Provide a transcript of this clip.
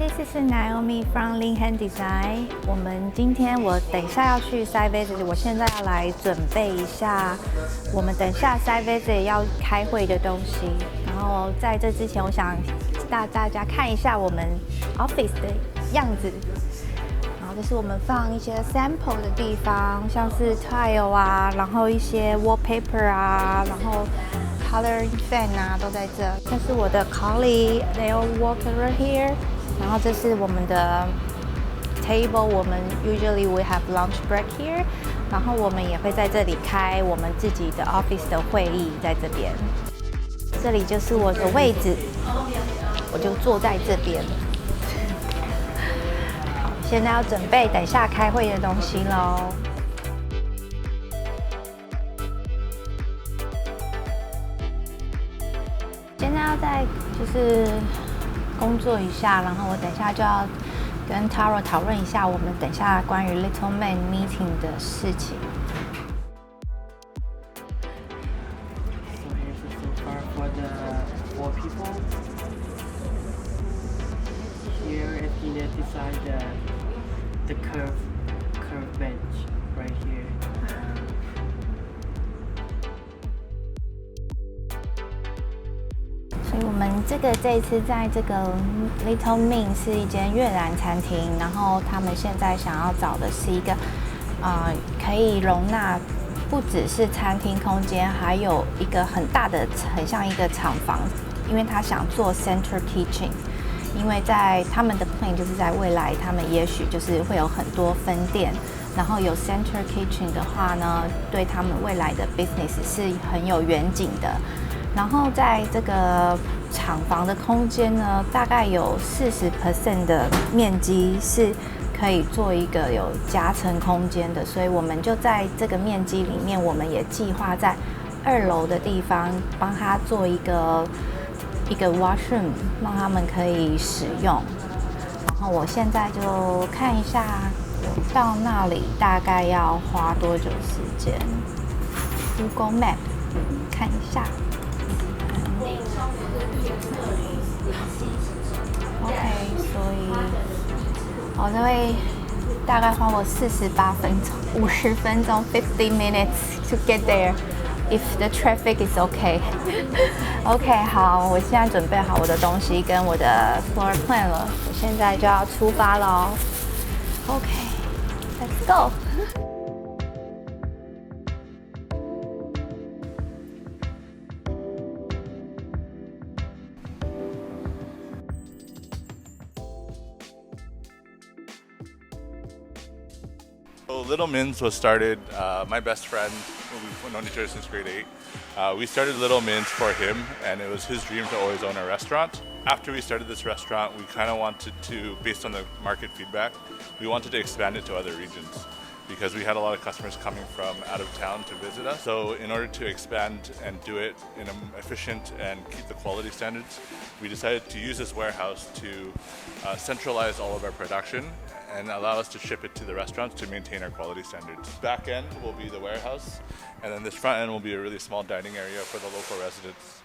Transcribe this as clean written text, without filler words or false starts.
this is Naomi from Linhan Design。我们今天等一下要去 site visit， 我现在要来准备一下我们等一下 site visit 要开会的东西。然后在这之前，我想大家看一下我们 office 的样子。然后这是我们放一些 sample 的地方，像是 tile 啊，然后一些 wallpaper 啊，然后 coloring fan 啊都在这。这是我的 colleague they all work right here。然后这是我们的 table， 我们 usually we have lunch break here。然后我们也会在这里开我们自己的 office 的会议，在这边。这里就是我的位置，我就坐在这边。好，现在要准备等一下开会的东西喽。现在要在就是工作一下，然后我等一下就要跟 Taro 讨论一下我们等一下关于 Little Man meeting 的事情。So here's the sofa for the 4 people. Here Athena designed the curved bench right here. 所以我们这一次在这个 Little Min 是一间越南餐厅，然后他们现在想要找的是一个可以容纳不只是餐厅空间，还有一个很大的很像一个厂房，因为他想做 Center Kitchen。因为在他们的 plan 就是在未来，他们也许就是会有很多分店，然后有 Center Kitchen 的话呢，对他们未来的 business 是很有远景的。然后在这个厂房的空间呢，大概有40% 的面积是可以做一个有夹层空间的，所以我们就在这个面积里面，我们也计划在2楼的地方帮他做一个 washroom， 让他们可以使用。然后我现在就看一下，我到那里大概要花多久时间 ？Google Map 看一下。OK， 所以这会大概花我48分钟、50分钟 ，50 minutes to get there if the traffic is okay 。OK， 好，我现在准备好我的东西跟我的 floor plan 了，我现在就要出发喽。OK，let's go。So Little Min's was started, my best friend, we've known each other since grade 8. We started Little Min's for him, and it was his dream to always own a restaurant. After we started this restaurant, we kind of wanted to, based on the market feedback, we wanted to expand it to other regions because we had a lot of customers coming from out of town to visit us. So in order to expand and do it in an efficient and keep the quality standards, we decided to use this warehouse to centralize all of our production and allow us to ship it to the restaurants to maintain our quality standards. Back end will be the warehouse, and then this front end will be a really small dining area for the local residents.